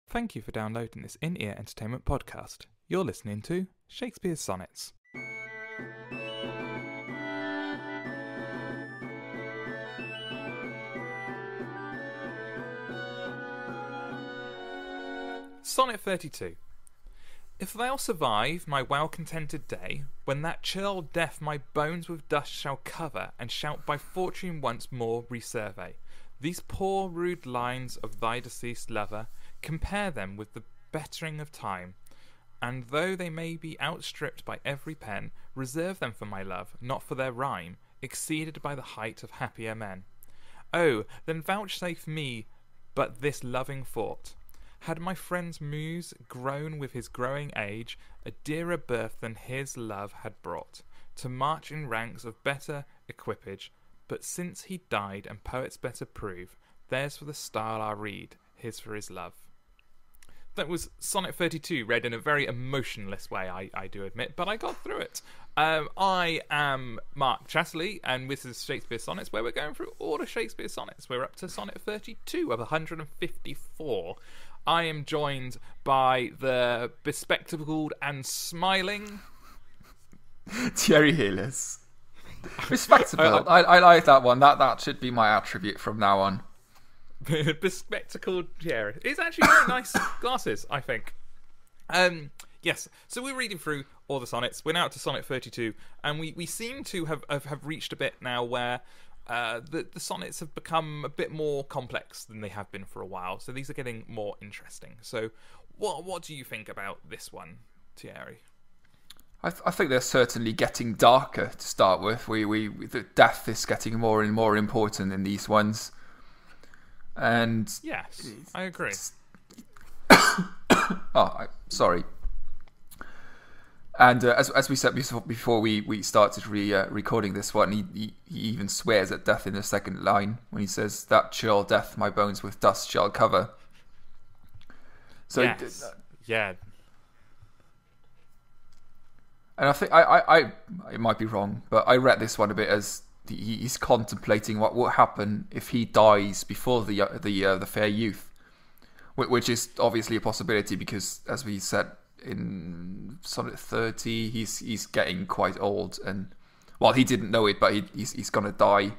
Thank you for downloading this in-ear entertainment podcast. You're listening to Shakespeare's Sonnets. Sonnet 32. If thou survive my well-contented day, when that churl death my bones with dust shall cover, and shalt by fortune once more resurvey these poor rude lines of thy deceased lover, compare them with the bett'ring of time, and though they may be outstripped by every pen, reserve them for my love, not for their rhyme, exceeded by the height of happier men. Oh, then vouchsafe me but this loving thought. Had my friend's Muse grown with his growing age, a dearer birth than his love had brought, to march in ranks of better equipage, but since he died and poets better prove, theirs for the style I read, his for his love. That was Sonnet 32, read in a very emotionless way, I do admit, but I got through it. I am Mark Chatterley, and this is Shakespeare Sonnets, where we're going through all the Shakespeare Sonnets. We're up to Sonnet 32 of 154. I am joined by the bespectacled and smiling Thierry Heles. Respectable. I like that one. That should be my attribute from now on. Bespectacled Thierry. It's actually very nice glasses, I think. Yes, so we're reading through all the sonnets. We're now up to Sonnet 32, and we seem to have reached a bit now where the sonnets have become a bit more complex than they have been for a while. So these are getting more interesting. So what do you think about this one, Thierry? I think they're certainly getting darker to start with. The death is getting more and more important in these ones. And yes, I agree. Sorry. And as we said before we started recording this one, he even swears at death in the second line when he says, "That churl death my bones with dust shall cover." So yes. Yeah. And I think I might be wrong, but I read this one a bit as he's contemplating what will happen if he dies before the fair youth, which is obviously a possibility because, as we said in Sonnet 30, he's getting quite old, and well, he didn't know it, but he's gonna die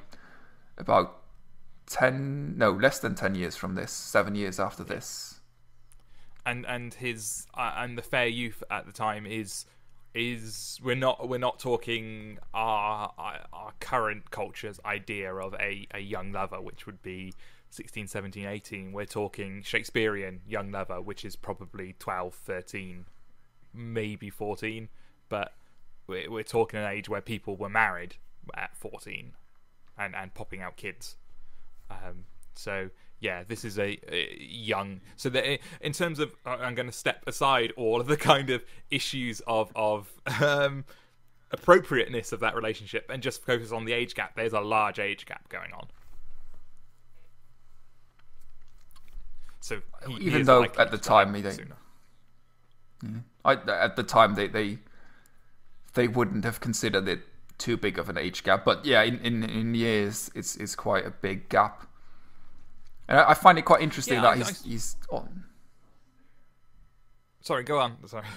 about less than 10 years from this, 7 years after this, and his and the fair youth at the time is we're not talking our current culture's idea of a young lover, which would be 16, 17, 18. We're talking Shakespearean young lover, which is probably 12, 13, maybe 14, but we're talking an age where people were married at 14 and popping out kids. So yeah, this is a young. So that in terms of, I'm going to step aside all of the kind of issues of appropriateness of that relationship and just focus on the age gap. There's a large age gap going on. So even though at the time at the time they wouldn't have considered it too big of an age gap, but yeah, in years it's quite a big gap. And I find it quite interesting that he's on. Sorry, go on. Sorry.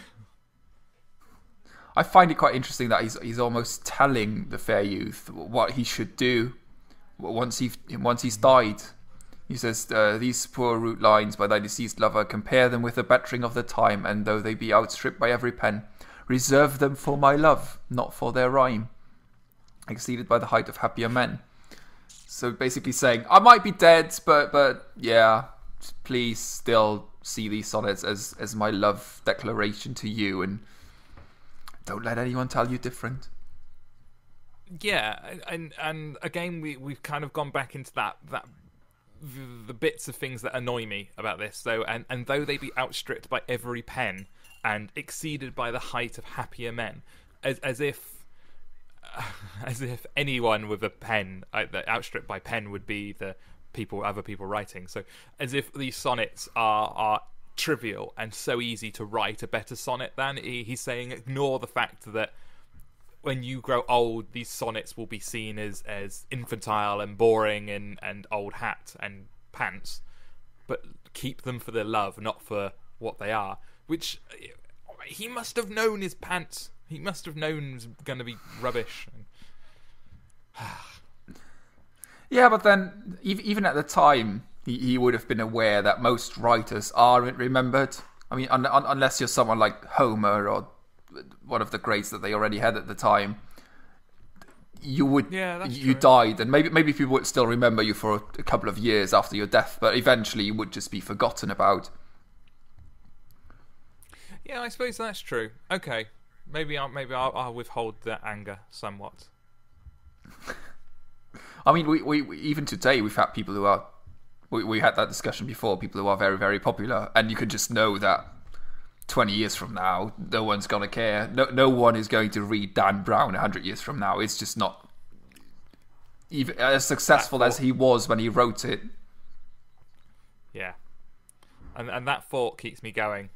I find it quite interesting that he's almost telling the fair youth what he should do once he's died. He says, "These poor rude lines by thy deceased lover, compare them with the bett'ring of the time, and though they be outstripped by every pen, reserve them for my love, not for their rhyme, exceeded by the height of happier men." So basically saying, I might be dead, but yeah, please still see these sonnets as my love declaration to you, and don't let anyone tell you different. Yeah, and again, we've kind of gone back into that the bits of things that annoy me about this. So and though they be outstripped by every pen and exceeded by the height of happier men, as if anyone with a pen outstripped by pen would be the other people writing. So as if these sonnets are trivial and so easy to write a better sonnet than. He's saying ignore the fact that when you grow old, these sonnets will be seen as infantile and boring and old hat and pants. But keep them for their love, not for what they are. Which he must have known his pants. He must have known it was going to be rubbish. Yeah, but then even at the time, he would have been aware that most writers aren't remembered. I mean, unless you're someone like Homer or one of the greats that they already had at the time, you true. died, and maybe people would still remember you for a couple of years after your death, but eventually you would just be forgotten about. Yeah, I suppose that's true. Okay, maybe I'll withhold that anger somewhat. I mean, we even today we've had people who are. We had that discussion before. People who are very, very popular, and you could just know that 20 years from now, no one's gonna care. No one is going to read Dan Brown 100 years from now. It's just not even as successful as he was when he wrote it. Yeah, and that thought keeps me going.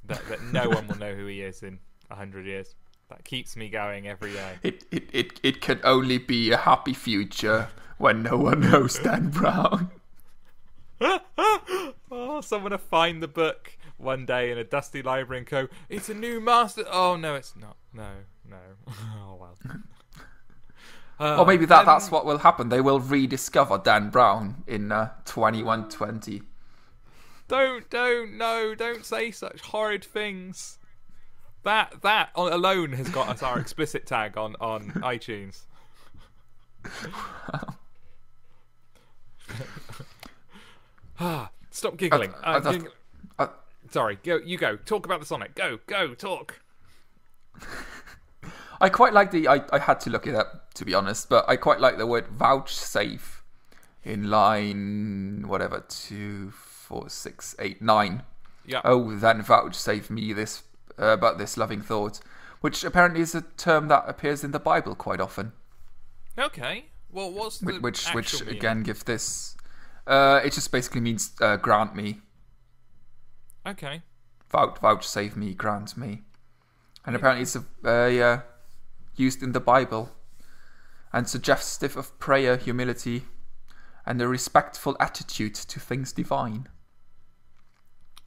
That no one will know who he is in 100 years. That keeps me going every day. It can only be a happy future when no one knows Dan Brown. Oh, someone will find the book one day in a dusty library and go, "It's a new master." Oh no, it's not. No. Oh well. Or maybe that's what will happen. They will rediscover Dan Brown in 2120. Don't say such horrid things. That alone has got us our explicit tag on iTunes. Stop giggling. Sorry, go. Talk about the sonnet. Go, talk. I quite like I had to look it up, to be honest, but I quite like the word vouchsafe in line, 2, 4, 6, 8, 9. Yeah. Oh, then vouchsafe me this, but this loving thought, which apparently is a term that appears in the Bible quite often. Okay. Well, what's the which meaning? Again give this... it just basically means grant me. Okay. Vouchsafe me, grant me. And apparently it's used in the Bible and suggestive of prayer, humility, and a respectful attitude to things divine.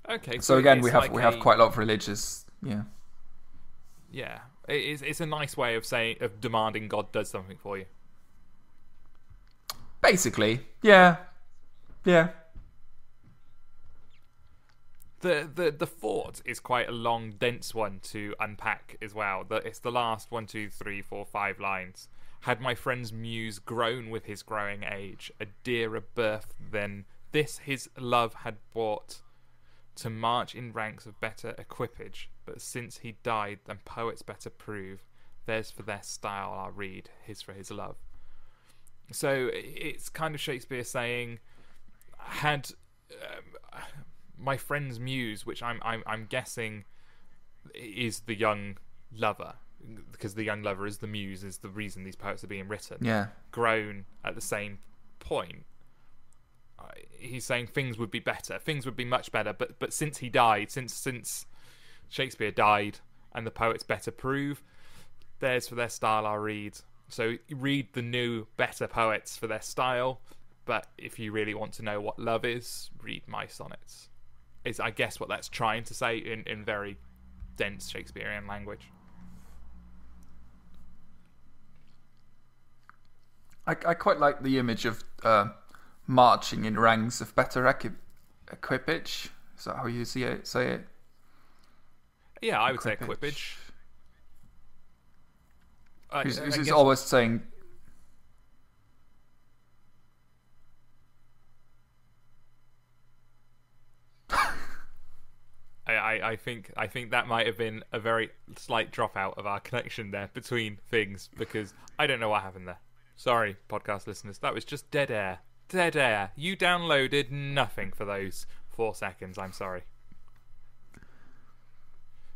Okay. So again, we have quite a lot of religious... Yeah. Yeah. It's a nice way of demanding God does something for you. Basically, yeah. The thought is quite a long, dense one to unpack as well. It's the last 1, 2, 3, 4, 5 lines. Had my friend's Muse grown with his growing age, a dearer birth than this his love had brought, to march in ranks of better equipage. But since he died, then poets better prove, theirs for their style I'll read, his for his love. So it's kind of Shakespeare saying, had my friend's Muse, which I'm guessing is the young lover, because the young lover is the Muse, is the reason these poets are being written. Yeah. Grown at the same point, he's saying things would be better, things would be much better. But since he died, since Shakespeare died, and the poets better prove, theirs for their style I'll read. So read the new, better poets for their style. But if you really want to know what love is, read my sonnets. Is I guess what that's trying to say in very dense Shakespearean language. I quite like the image of marching in ranks of better equipage. Is that how you say it? Yeah, I would say equipage. He's always saying... I think that might have been a very slight dropout of our connection there between things, because I don't know what happened there. Sorry, podcast listeners. That was just dead air. Dead air. You downloaded nothing for those 4 seconds. I'm sorry.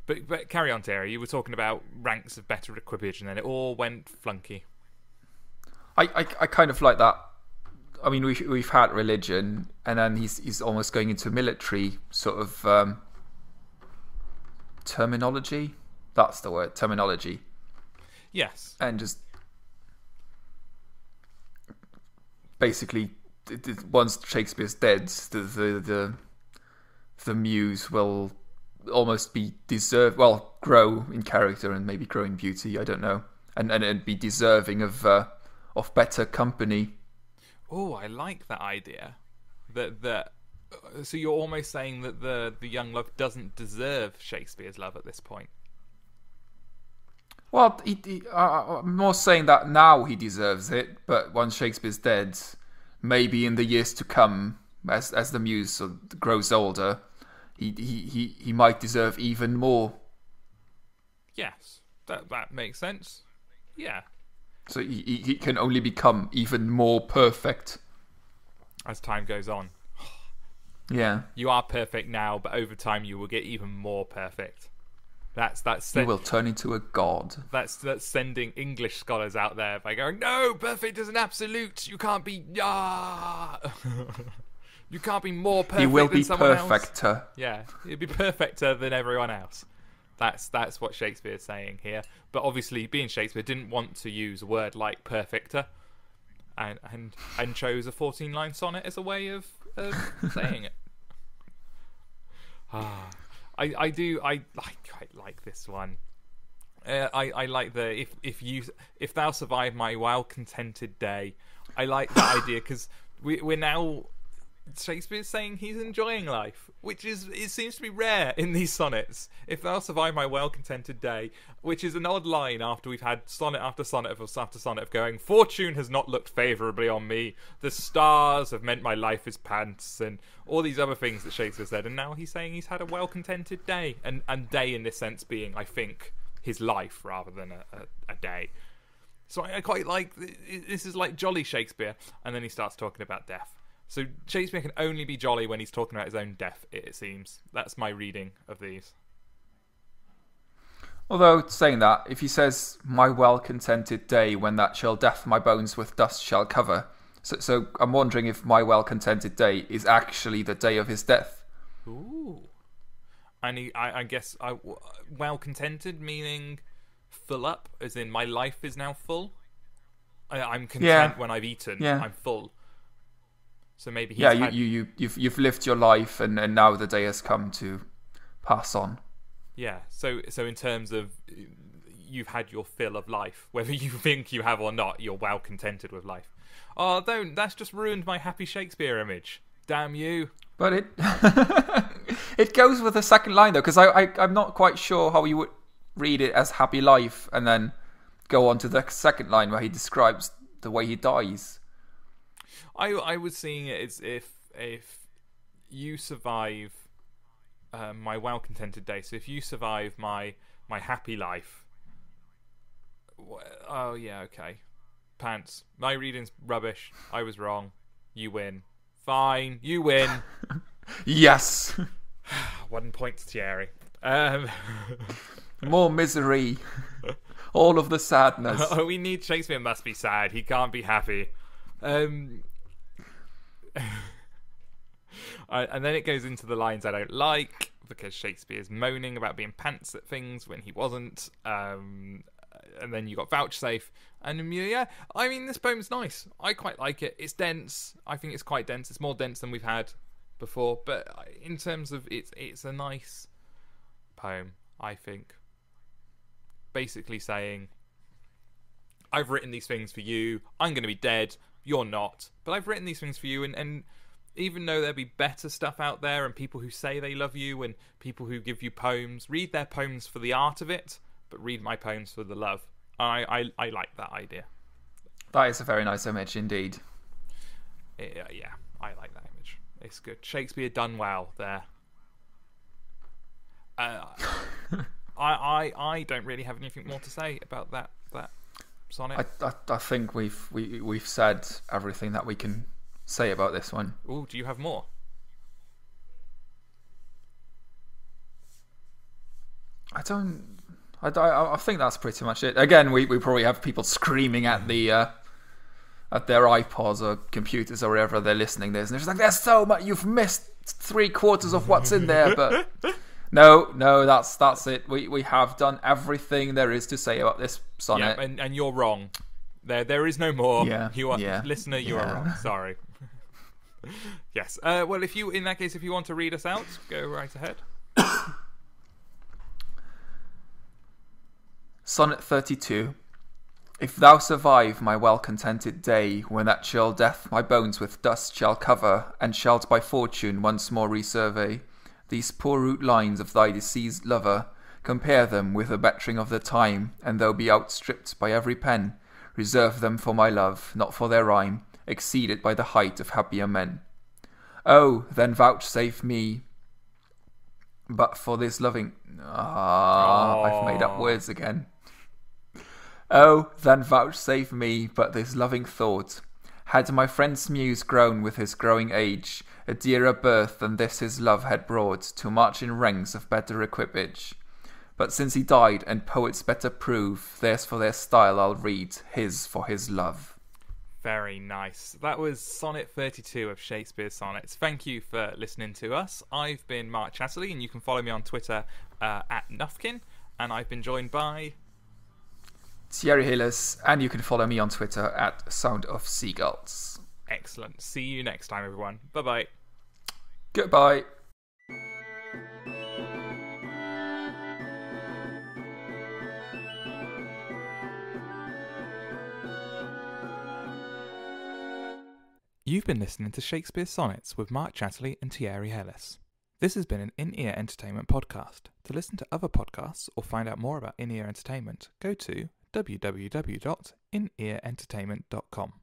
But carry on, Terry. You were talking about ranks of better equipage, and then it all went flunky. I kind of like that. I mean, we've had religion, and then he's almost going into military sort of terminology. That's the word, terminology. Yes. And just basically once Shakespeare's dead, the Muse will almost be grow in character and maybe grow in beauty. I don't know, and be deserving of better company. Oh, I like that idea. So you're almost saying that the young love doesn't deserve Shakespeare's love at this point. Well, I'm more saying that now he deserves it, but once Shakespeare's dead, maybe in the years to come, as the Muse grows older, he might deserve even more. Yes, that makes sense. Yeah. So he can only become even more perfect as time goes on. Yeah. You are perfect now, but over time you will get even more perfect. You will turn into a god. That's sending English scholars out there by going, no, perfect is an absolute. You can't be you can't be more perfect. You will than be someone perfecter. Else. Yeah, you'll be perfecter than everyone else. That's what Shakespeare's saying here. But obviously, being Shakespeare, didn't want to use a word like perfecter, and chose a 14-line sonnet as a way of saying it. I quite like this one. I like the if thou survive my well-contented day. I like that idea because we're now. Shakespeare's saying he's enjoying life, which it seems to be rare in these sonnets. If thou survive my well-contented day, which is an odd line after we've had sonnet after sonnet after sonnet of going, fortune has not looked favourably on me, the stars have meant my life is pants, and all these other things that Shakespeare said, and now he's saying he's had a well-contented day, and day in this sense being, I think, his life rather than a day. So I quite like, this is like jolly Shakespeare, and then he starts talking about death. So Shakespeare can only be jolly when he's talking about his own death, it seems. That's my reading of these. Although, saying that, if he says, my well-contented day, when that shall death my bones with dust shall cover. So I'm wondering if my well-contented day is actually the day of his death. Ooh. And I guess well-contented, meaning full up, as in my life is now full. I'm content when I've eaten. Yeah. I'm full. So maybe you've lived your life and now the day has come to pass on. Yeah. So in terms of you've had your fill of life, whether you think you have or not, you're well contented with life. Oh, that's just ruined my happy Shakespeare image. Damn you. But it goes with the second line though, because I'm not quite sure how you would read it as happy life and then go on to the second line where he describes the way he dies. I was seeing it as if you survive my well-contented day. So if you survive my happy life, oh yeah, okay, pants. My reading's rubbish. I was wrong. You win. Fine, you win. Yes. 1 point to Thierry. More misery. All of the sadness. Oh, we need Shakespeare must be sad. He can't be happy. And then it goes into the lines I don't like because Shakespeare's moaning about being pants at things when he wasn't. And then you got vouchsafe and yeah, I mean this poem's nice. I quite like it. It's dense. I think it's quite dense. It's more dense than we've had before. But in terms of it's a nice poem. I think basically saying I've written these things for you. I'm going to be dead. You're not. But I've written these things for you, and even though there'll be better stuff out there and people who say they love you and people who give you poems, read their poems for the art of it, but read my poems for the love. I like that idea. That is a very nice image indeed. Yeah, I like that image. It's good. Shakespeare done well there. I don't really have anything more to say about that sonnet. I think we've said everything that we can say about this one. Oh, do you have more? I think that's pretty much it. Again, we probably have people screaming at their iPods or computers or wherever they're listening to this, and they're just like, "There's so much. You've missed 3/4 of what's in there." But no, that's it. We have done everything there is to say about this sonnet. Yeah, and you're wrong. There is no more. Yeah, Listener, you are wrong. Sorry. Yes. Well, in that case, if you want to read us out, go right ahead. Sonnet 32. If thou survive my well-contented day, when that churl death my bones with dust shall cover, and shalt by fortune once more resurvey these poor root lines of thy deceased lover, compare them with the bett'ring of the time, and though be outstripped by every pen, reserve them for my love, not for their rhyme, exceeded by the height of happier men. Oh, then vouchsafe me, but for this loving... I've made up words again. Oh, then vouchsafe me but this loving thought. Had my friend's Muse grown with his growing age, a dearer birth than this his love had brought, to march in ranks of better equipage. But since he died, and poets better prove, theirs for their style I'll read, his for his love. Very nice. That was Sonnet 32 of Shakespeare Sonnets. Thank you for listening to us. I've been Mark Chatterley, and you can follow me on Twitter at Nufkin, and I've been joined by... Thierry Heles, and you can follow me on Twitter at Sound of Seagulls. Excellent. See you next time, everyone. Bye-bye. Goodbye. You've been listening to Shakespeare Sonnets with Mark Chatterley and Thierry Heles. This has been an In-Ear Entertainment podcast. To listen to other podcasts or find out more about In-Ear Entertainment, go to www.inearentertainment.com.